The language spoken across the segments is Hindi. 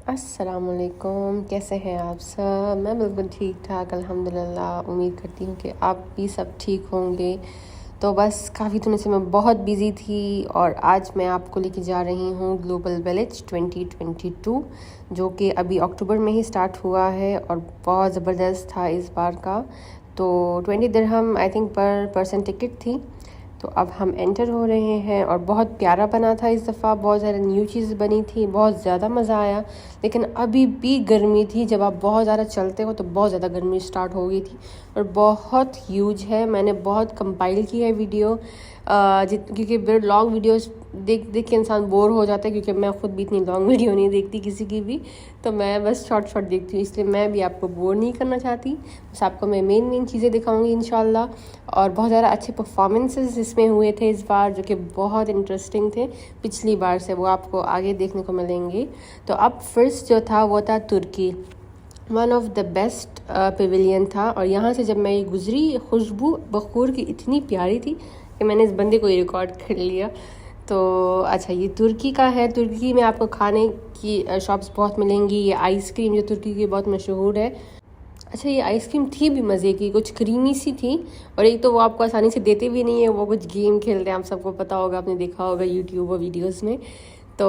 अस्सलामुअलैकुम, कैसे हैं आप सब। मैं बिल्कुल ठीक ठाक अल्हम्दुलिल्लाह। उम्मीद करती हूँ कि आप भी सब ठीक होंगे। तो बस काफ़ी दिनों से मैं बहुत बिज़ी थी और आज मैं आपको लेके जा रही हूँ ग्लोबल विलेज 2022, जो कि अभी अक्टूबर में ही स्टार्ट हुआ है और बहुत ज़बरदस्त था इस बार का। तो 20 दिरहम आई थिंक पर पर्सन टिकट थी। तो अब हम एंटर हो रहे हैं और बहुत प्यारा बना था इस दफ़ा, बहुत ज़्यादा न्यू चीज़ बनी थी, बहुत ज़्यादा मज़ा आया। लेकिन अभी भी गर्मी थी, जब आप बहुत ज़्यादा चलते हो तो बहुत ज़्यादा गर्मी स्टार्ट हो गई थी और बहुत ह्यूज है। मैंने बहुत कंपाइल की है वीडियो, क्योंकि फिर लॉन्ग वीडियोस देख देख के इंसान बोर हो जाता है, क्योंकि मैं ख़ुद भी इतनी लॉन्ग वीडियो नहीं देखती किसी की भी। तो मैं बस शॉर्ट शॉर्ट देखती हूँ, इसलिए मैं भी आपको बोर नहीं करना चाहती। बस आपको मैं मेन चीज़ें दिखाऊंगी इंशाल्लाह। और बहुत ज़्यादा अच्छे परफॉर्मेंसेस इसमें हुए थे इस बार, जो कि बहुत इंटरेस्टिंग थे पिछली बार से, वो आपको आगे देखने को मिलेंगे। तो अब फर्स्ट जो था वो था तुर्की। One of the best pavilion था और यहाँ से जब मैं ये गुज़री, खुशबू बखूर की इतनी प्यारी थी कि मैंने इस बंदे को ही रिकॉर्ड कर लिया। तो अच्छा, ये तुर्की का है। तुर्की में आपको खाने की शॉप्स बहुत मिलेंगी। ये आइसक्रीम जो तुर्की की बहुत मशहूर है। अच्छा, ये आइसक्रीम थी भी मज़े की, कुछ क्रीमी सी थी और एक तो वो आपको आसानी से देते भी नहीं है, वो कुछ गेम खेलते हैं, आप सबको पता होगा, आपने देखा होगा यूट्यूब और वीडियोस में। तो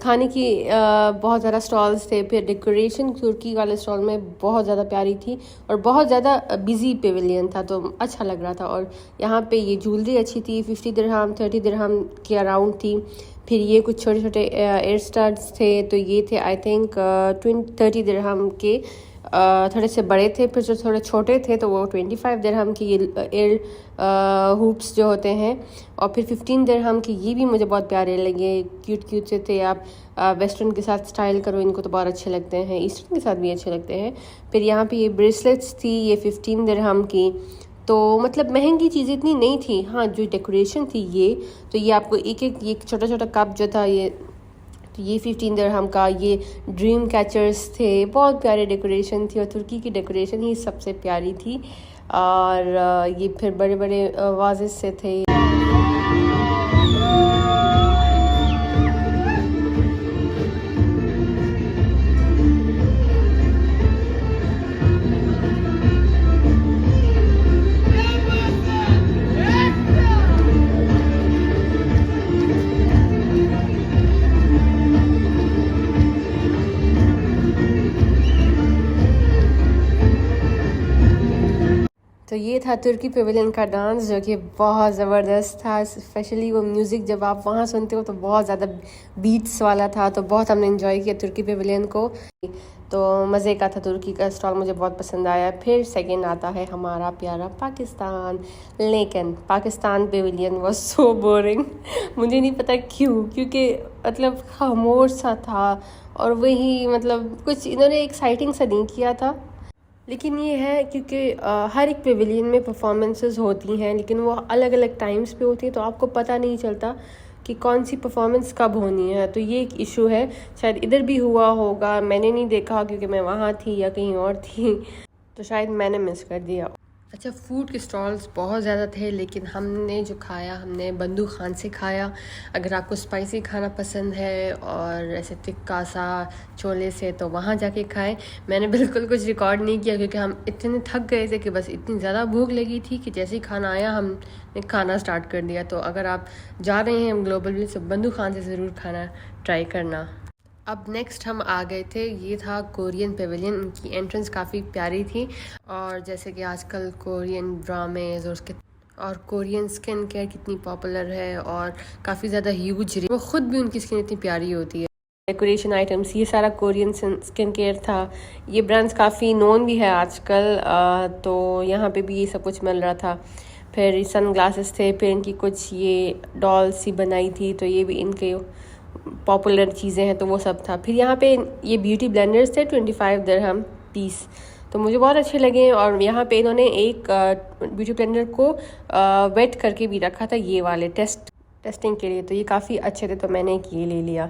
खाने की बहुत ज़्यादा स्टॉल्स थे। फिर डेकोरेशन तुर्की वाले स्टॉल में बहुत ज़्यादा प्यारी थी और बहुत ज़्यादा बिजी पेविलियन था, तो अच्छा लग रहा था। और यहाँ पे ये ज्वेलरी अच्छी थी, 50 दिरहम 30 दिरहम के अराउंड थी। फिर ये कुछ छोटे छोटे एयर स्टार्स थे, तो ये थे आई थिंक 30 दिरहम के। थोड़े से बड़े थे, फिर जो थोड़े छोटे थे तो वो 25 दिरहम की, ये एयर हुप्स जो होते हैं। और फिर 15 दिरहम की, ये भी मुझे बहुत प्यारे लगे, क्यूट क्यूट से थे। आप वेस्टर्न के साथ स्टाइल करो इनको तो बहुत अच्छे लगते हैं, ईस्टर्न के साथ भी अच्छे लगते हैं। फिर यहाँ पे ये ब्रेसलेट्स थी, ये 15 दिरहम की। तो मतलब महंगी चीज़ें इतनी नहीं थी। हाँ, जो डेकोरेशन थी ये आपको एक छोटा छोटा कप जो था ये 15 दिरहम का। ये ड्रीम कैचर्स थे, बहुत प्यारे डेकोरेशन थी और तुर्की की डेकोरेशन ही सबसे प्यारी थी। और ये फिर बड़े बड़े वाजेस से थे। तो ये था तुर्की पेविलियन का डांस, जो कि बहुत ज़बरदस्त था। स्पेशली वो म्यूज़िक जब आप वहाँ सुनते हो तो बहुत ज़्यादा बीट्स वाला था, तो बहुत हमने इन्जॉय किया तुर्की पेविलियन को। तो मज़े का था, तुर्की का स्टॉल मुझे बहुत पसंद आया। फिर सेकंड आता है हमारा प्यारा पाकिस्तान। लेकिन Pakistan Pavilion was so boring मुझे नहीं पता क्यों, क्योंकि मतलब खामोश सा था और वही मतलब कुछ इन्होंने एक्साइटिंग सा नहीं किया था। लेकिन ये है क्योंकि हर एक पेविलियन में परफॉर्मेंसेस होती हैं, लेकिन वो अलग अलग टाइम्स पे होती है, तो आपको पता नहीं चलता कि कौन सी परफॉर्मेंस कब होनी है। तो ये एक इशू है। शायद इधर भी हुआ होगा, मैंने नहीं देखा क्योंकि मैं वहाँ थी या कहीं और थी, तो शायद मैंने मिस कर दिया। अच्छा, फूड के स्टॉल्स बहुत ज़्यादा थे, लेकिन हमने जो खाया, हमने बंदू खान से खाया। अगर आपको स्पाइसी खाना पसंद है और ऐसे तिक्का सा छोले से, तो वहाँ जाके खाएं। मैंने बिल्कुल कुछ रिकॉर्ड नहीं किया क्योंकि हम इतने थक गए थे कि बस इतनी ज़्यादा भूख लगी थी कि जैसे ही खाना आया हमने खाना स्टार्ट कर दिया। तो अगर आप जा रहे हैं ग्लोबल विलेज तो बंदू खान से ज़रूर खाना ट्राई करना। अब नेक्स्ट हम आ गए थे, ये था कोरियन पेविलियन। इनकी एंट्रेंस काफ़ी प्यारी थी और जैसे कि आजकल कोरियन ड्रामेज और कोरियन स्किन केयर कितनी पॉपुलर है और काफ़ी ज़्यादा ह्यूज, वो ख़ुद भी उनकी स्किन इतनी प्यारी होती है। डेकोरेशन आइटम्स, ये सारा कोरियन स्किन केयर था। ये ब्रांड्स काफ़ी नोन भी है आजकल, तो यहाँ पे भी ये सब कुछ मिल रहा था। फिर सन ग्लासेस थे, फिर इनकी कुछ ये डॉल सी बनाई थी, तो ये भी इनके पॉपुलर चीज़ें हैं, तो वो सब था। फिर यहाँ पे ये ब्यूटी ब्लेंडर्स थे, 25 दिरहम पीस, तो मुझे बहुत अच्छे लगे। और यहाँ पे इन्होंने एक ब्यूटी ब्लेंडर को वेट करके भी रखा था, ये वाले टेस्टिंग के लिए, तो ये काफ़ी अच्छे थे, तो मैंने एक ये ले लिया।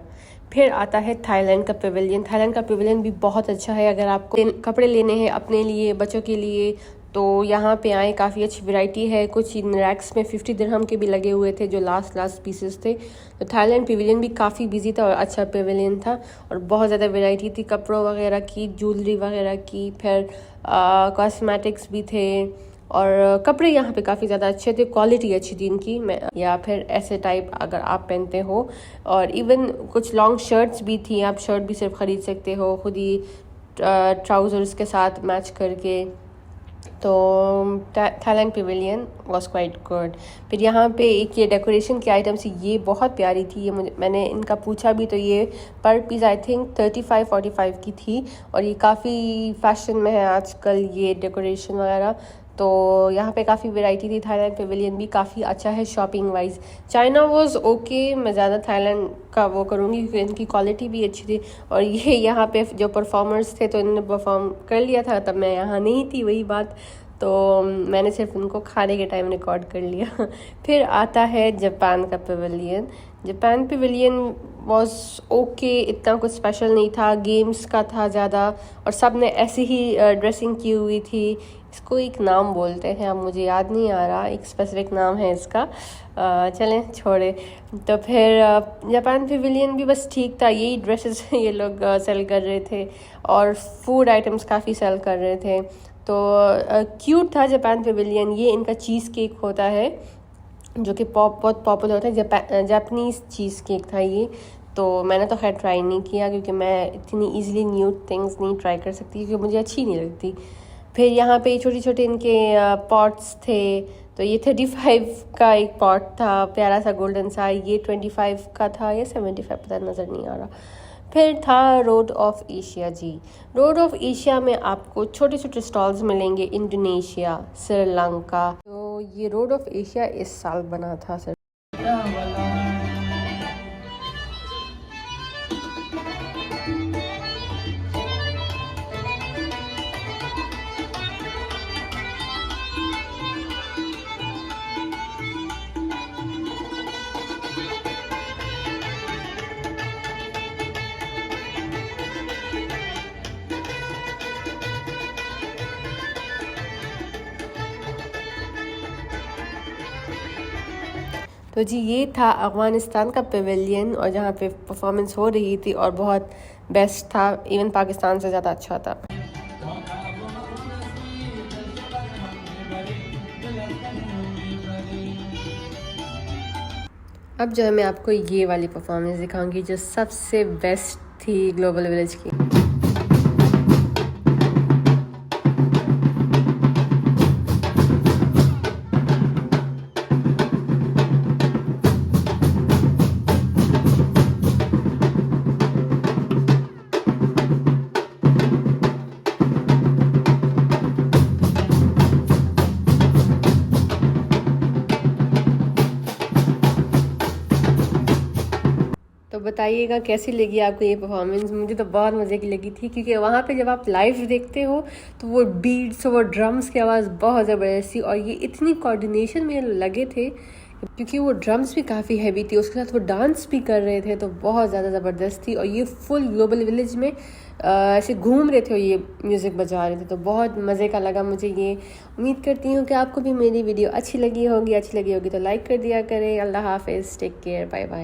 फिर आता है थाईलैंड का पेविलियन। थाईलैंड का पेविलियन भी बहुत अच्छा है। अगर आपको कपड़े लेने हैं अपने लिए, बच्चों के लिए, तो यहाँ पे आए, काफ़ी अच्छी वैरायटी है। कुछ इन रैक्स में 50 दिरहम के भी लगे हुए थे जो लास्ट पीसेस थे। तो थाईलैंड पेविलियन भी काफ़ी बिजी था और अच्छा पेविलियन था और बहुत ज़्यादा वैरायटी थी कपड़ों वगैरह की, ज्वेलरी वगैरह की, फिर कॉस्मेटिक्स भी थे। और कपड़े यहाँ पे काफ़ी ज़्यादा अच्छे थे, क्वालिटी अच्छी थी इनकी। मैं या फिर ऐसे टाइप अगर आप पहनते हो, और इवन कुछ लॉन्ग शर्ट्स भी थी, आप शर्ट भी सिर्फ ख़रीद सकते हो खुद ही ट्राउज़र्स के साथ मैच करके। तो Thailand Pavilion was quite good. फिर यहाँ पे एक ये डेकोरेशन की आइटम्स, ये बहुत प्यारी थी। ये मैंने इनका पूछा भी तो ये पर पीस आई थिंक 35-45 की थी और ये काफ़ी फैशन में है आजकल ये डेकोरेशन वगैरह। तो यहाँ पे काफ़ी वैरायटी थी। थाईलैंड पेविलियन भी काफ़ी अच्छा है shopping wise. China was okay, मैं ज़्यादा थाईलैंड का वो करूँगी क्योंकि इनकी क्वालिटी भी अच्छी थी। और ये यहाँ पे जो परफॉर्मर्स थे तो इन्होंने परफॉर्म कर लिया था, तब मैं यहाँ नहीं थी, वही बात। तो मैंने सिर्फ उनको खाने के टाइम रिकॉर्ड कर लिया। फिर आता है जापान का Pavilion. Japan Pavilion was okay, इतना कुछ स्पेशल नहीं था, गेम्स का था ज़्यादा और सब ने ऐसी ही ड्रेसिंग की हुई थी। इसको एक नाम बोलते हैं, अब मुझे याद नहीं आ रहा, एक स्पेसिफिक नाम है इसका। चलें छोड़े। तो फिर जापान पेविलियन भी बस ठीक था, यही ड्रेसेस ये लोग सेल कर रहे थे और फूड आइटम्स काफ़ी सेल कर रहे थे। तो क्यूट था जापान पेविलियन। ये इनका चीज़ केक होता है जो कि बहुत पॉपुलर होता है, जापानीज़ चीज़ केक था ये। तो मैंने तो खैर ट्राई नहीं किया क्योंकि मैं इतनी इजीली न्यू थिंग्स नहीं ट्राई कर सकती क्योंकि मुझे अच्छी नहीं लगती। फिर यहाँ पे छोटे छोटे इनके पॉट्स थे। तो ये 35 का एक पॉट था, प्यारा सा गोल्डन सा। ये 25 का था या 75, पता नज़र नहीं आ रहा। फिर था road of Asia ji. Road of Asia में आपको छोटे छोटे स्टॉल्स मिलेंगे, इंडोनेशिया, श्रीलंका। तो ये रोड ऑफ एशिया इस साल बना था सर। तो जी ये था अफ़गानिस्तान का पेविलियन और जहाँ पे परफॉर्मेंस हो रही थी और बहुत बेस्ट था, इवन पाकिस्तान से ज़्यादा अच्छा था। अब जो है मैं आपको ये वाली परफॉर्मेंस दिखाऊंगी जो सबसे बेस्ट थी ग्लोबल विलेज की। तो बताइएगा कैसी लगी आपको ये परफॉर्मेंस। मुझे तो बहुत मज़े की लगी थी क्योंकि वहाँ पे जब आप लाइव देखते हो तो वो बीट्स, वो ड्रम्स की आवाज़ बहुत ज़बरदस्त थी और ये इतनी कोऑर्डिनेशन में लगे थे क्योंकि वो ड्रम्स भी काफ़ी हैवी थी, उसके साथ वो डांस भी कर रहे थे, तो बहुत ज़्यादा ज़बरदस्त थी। और ये फुल ग्लोबल विलेज में ऐसे घूम रहे थे और ये म्यूज़िक बजा रहे थे, तो बहुत मज़े का लगा मुझे ये। उम्मीद करती हूँ कि आपको भी मेरी वीडियो अच्छी लगी होगी तो लाइक कर दिया करें। अल्लाह हाफिज़, टेक केयर, बाय बाय।